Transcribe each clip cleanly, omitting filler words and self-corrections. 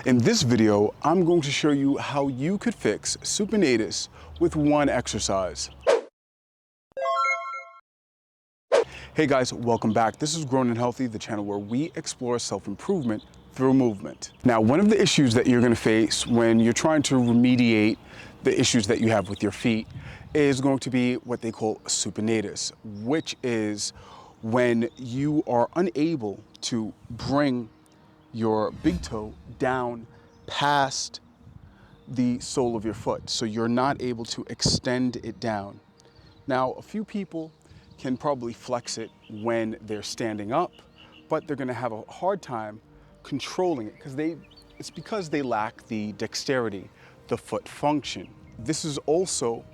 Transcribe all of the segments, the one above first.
In this video, I'm going to show you how you could fix supinatous with one exercise. Hey guys, welcome back. This is Grown and Healthy, the channel where we explore self-improvement through movement. Now, one of the issues that you're going to face when you're trying to remediate the issues that you have with your feet is going to be what they call supinatous, which is when you are unable to bring your big toe down past the sole of your foot. So you're not able to extend it down. Now, a few people can probably flex it when they're standing up, but they're gonna have a hard time controlling it because they lack the dexterity, the foot function. This is also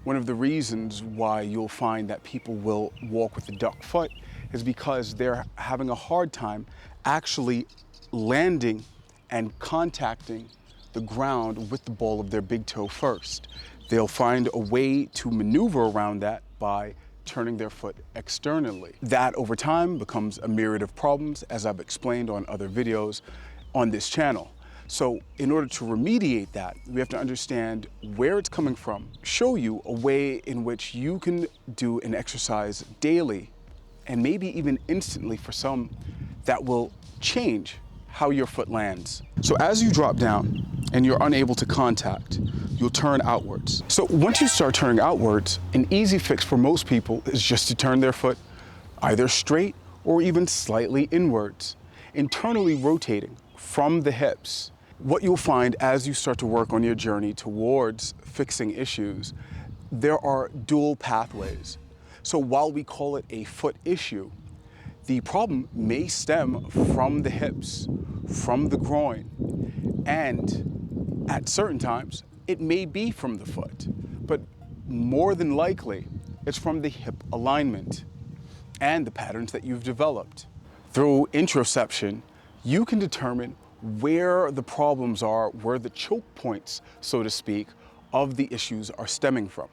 one of the reasons why you'll find that people will walk with a duck foot is because they're having a hard time actually landing and contacting the ground with the ball of their big toe first. They'll find a way to maneuver around that by turning their foot externally. That over time becomes a myriad of problems, as I've explained on other videos on this channel. So in order to remediate that, we have to understand where it's coming from, show you a way in which you can do an exercise daily and maybe even instantly for some that will change how your foot lands. So as you drop down and you're unable to contact, you'll turn outwards. So once you start turning outwards, an easy fix for most people is just to turn their foot either straight or even slightly inwards, internally rotating from the hips. What you'll find as you start to work on your journey towards fixing issues, there are dual pathways. So while we call it a foot issue, the problem may stem from the hips, from the groin, and at certain times, it may be from the foot, but more than likely, it's from the hip alignment and the patterns that you've developed. Through interoception, you can determine where the problems are, where the choke points, so to speak, of the issues are stemming from.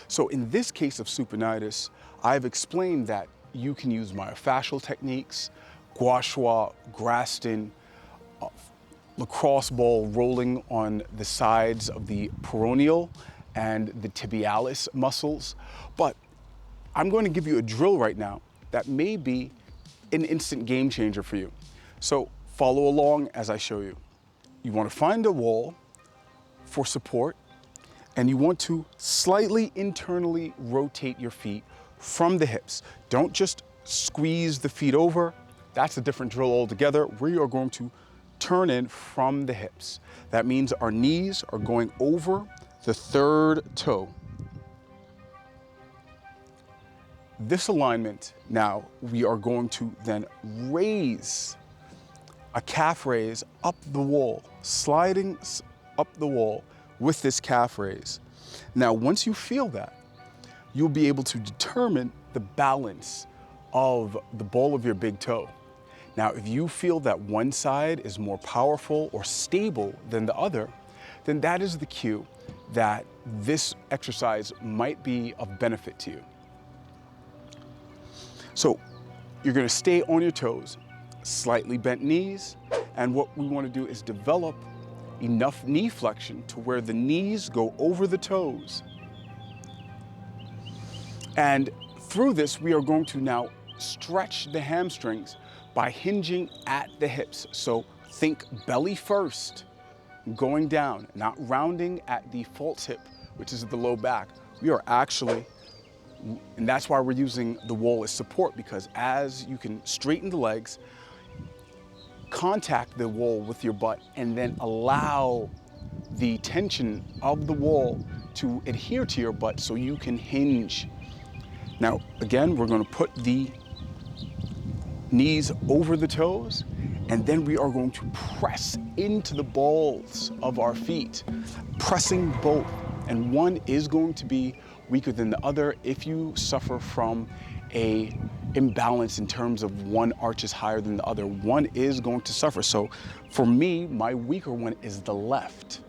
So in this case of supinatous, I've explained that you can use myofascial techniques, gua sha, Graston, lacrosse ball rolling on the sides of the peroneal and the tibialis muscles. But I'm going to give you a drill right now that may be an instant game changer for you. So follow along as I show you. You want to find a wall for support, and you want to slightly internally rotate your feet from the hips. Don't just squeeze the feet over. That's a different drill altogether. We are going to turn in from the hips. That means our knees are going over the third toe. This alignment, now we are going to then raise a calf raise up the wall, sliding up the wall with this calf raise. Now, once you feel that, you'll be able to determine the balance of the ball of your big toe. Now, if you feel that one side is more powerful or stable than the other, then that is the cue that this exercise might be of benefit to you. So you're gonna stay on your toes, slightly bent knees, and what we wanna do is develop enough knee flexion to where the knees go over the toes. And through this, we are going to now stretch the hamstrings by hinging at the hips. So think belly first, going down, not rounding at the false hip, which is the low back. We are actually, and that's why we're using the wall as support, because as you can straighten the legs, contact the wall with your butt, and then allow the tension of the wall to adhere to your butt so you can hinge. Now, again, we're going to put the knees over the toes, and then we are going to press into the balls of our feet, pressing both. And one is going to be weaker than the other if you suffer from a imbalance in terms of one arch is higher than the other. One is going to suffer. So for me, my weaker one is the left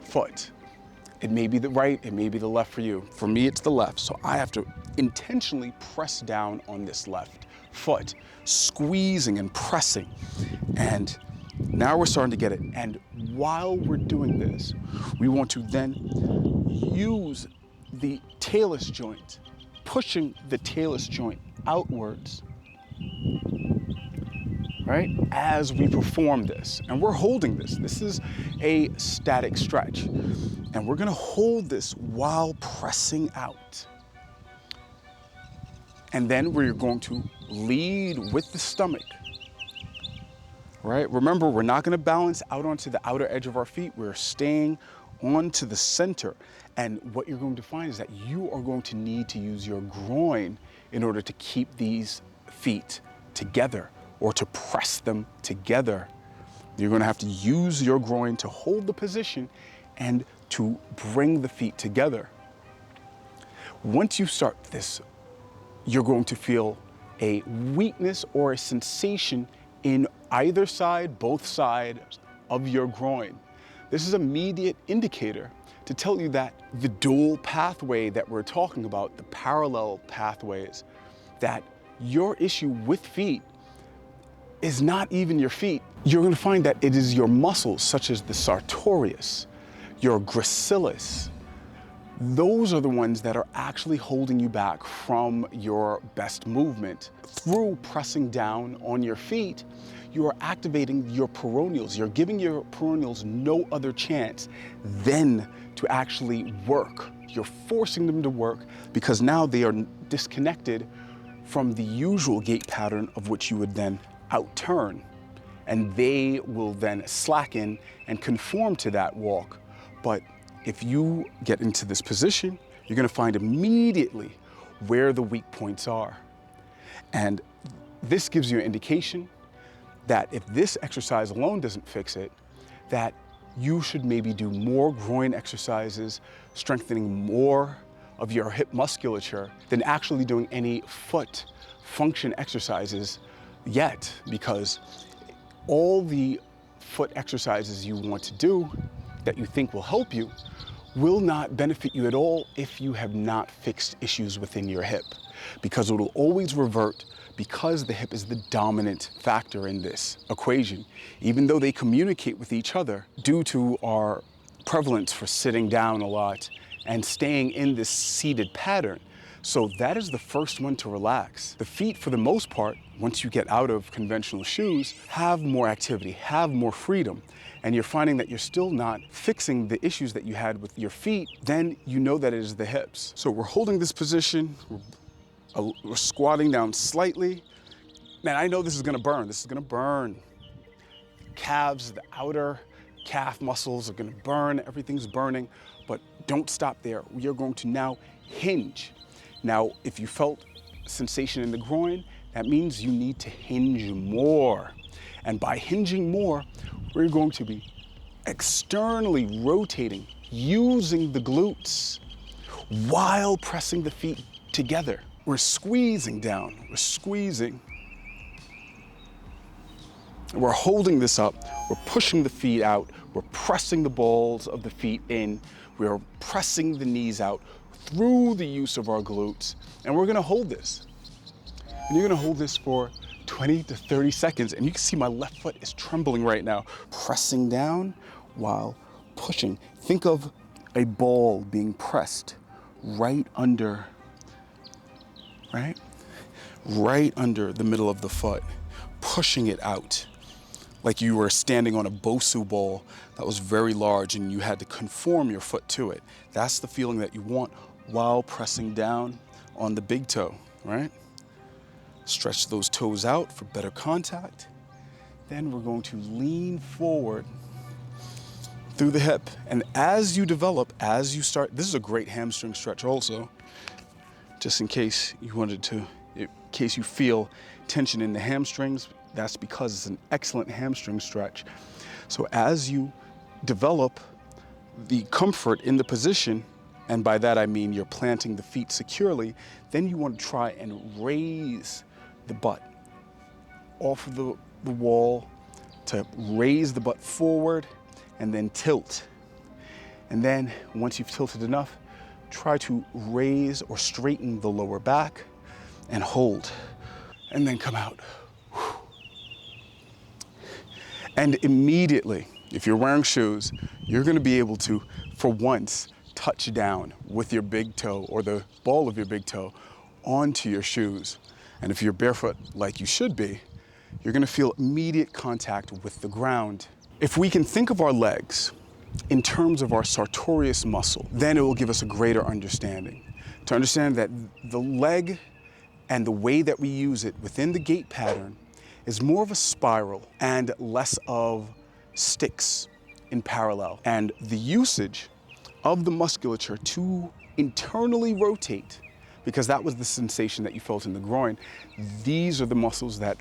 foot. It may be the right, it may be the left for you. For me, it's the left. So I have to intentionally press down on this left foot, squeezing and pressing. And Now we're starting to get it. And while we're doing this, we want to then use the talus joint, pushing the talus joint outwards, right? As we perform this, and we're holding this. This is a static stretch. And we're gonna hold this while pressing out. And then we're going to lead with the stomach, right? Remember, we're not gonna balance out onto the outer edge of our feet. We're staying onto the center. And what you're going to find is that you are going to need to use your groin in order to keep these feet together or to press them together. You're gonna have to use your groin to hold the position and to bring the feet together. Once you start this, you're going to feel a weakness or a sensation in either side, both sides of your groin. This is an immediate indicator to tell you that the dual pathway that we're talking about, the parallel pathways, that your issue with feet is not even your feet. You're gonna find that it is your muscles, such as the sartorius, your gracilis. Those are the ones that are actually holding you back from your best movement. Through pressing down on your feet, you are activating your peroneals. You're giving your peroneals no other chance than to actually work. You're forcing them to work because now they are disconnected from the usual gait pattern of which you would then outturn. And they will then slacken and conform to that walk. But if you get into this position, you're gonna find immediately where the weak points are. And this gives you an indication that if this exercise alone doesn't fix it, that you should maybe do more groin exercises, strengthening more of your hip musculature than actually doing any foot function exercises yet, because all the foot exercises you want to do that you think will help you will not benefit you at all if you have not fixed issues within your hip, because it will always revert, because the hip is the dominant factor in this equation. Even though they communicate with each other, due to our prevalence for sitting down a lot and staying in this seated pattern. So that is the first one to relax. The feet, for the most part, once you get out of conventional shoes, have more activity, have more freedom, and you're finding that you're still not fixing the issues that you had with your feet, then you know that it is the hips. So we're holding this position, we're squatting down slightly. Man, I know this is gonna burn. This is gonna burn. Calves, the outer calf muscles are gonna burn. Everything's burning, but don't stop there. We are going to now hinge. Now, if you felt sensation in the groin, that means you need to hinge more. And by hinging more, we're going to be externally rotating, using the glutes while pressing the feet together. We're squeezing down, we're squeezing. We're holding this up, we're pushing the feet out, we're pressing the balls of the feet in, we're pressing the knees out through the use of our glutes, and we're gonna hold this. And you're gonna hold this for 20 to 30 seconds, and you can see my left foot is trembling right now. Pressing down while pushing. Think of a ball being pressed right under, right under the middle of the foot, pushing it out like you were standing on a Bosu ball that was very large and you had to conform your foot to it. That's the feeling that you want while pressing down on the big toe, right? Stretch those toes out for better contact. Then we're going to lean forward through the hip. And as you develop, as you start, this is a great hamstring stretch also, just in case you wanted to, in case you feel tension in the hamstrings, that's because it's an excellent hamstring stretch. So as you develop the comfort in the position, and by that I mean you're planting the feet securely, then you want to try and raise the butt off of the wall, to raise the butt forward and then tilt. And then once you've tilted enough, try to raise or straighten the lower back and hold, and then come out. And immediately, if you're wearing shoes, you're gonna be able to, for once, touch down with your big toe or the ball of your big toe onto your shoes. And if you're barefoot like you should be, you're gonna feel immediate contact with the ground. If we can think of our legs in terms of our sartorius muscle, then it will give us a greater understanding. To understand that the leg and the way that we use it within the gait pattern is more of a spiral and less of sticks in parallel. And the usage of the musculature to internally rotate, because that was the sensation that you felt in the groin, these are the muscles that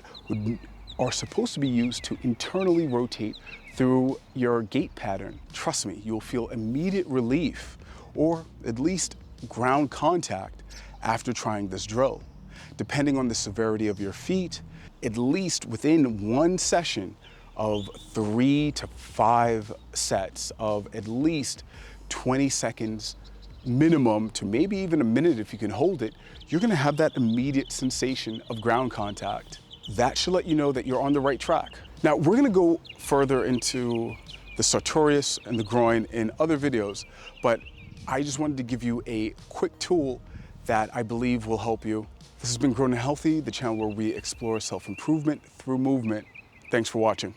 are supposed to be used to internally rotate through your gait pattern. Trust me, you'll feel immediate relief, or at least ground contact, after trying this drill. Depending on the severity of your feet, at least within one session of 3 to 5 sets of at least 20 seconds minimum to maybe even a minute if you can hold it, you're gonna have that immediate sensation of ground contact. That should let you know that you're on the right track. Now, we're gonna go further into the sartorius and the groin in other videos, but I just wanted to give you a quick tool that I believe will help you. This has been Grown and Healthy, the channel where we explore self-improvement through movement. Thanks for watching.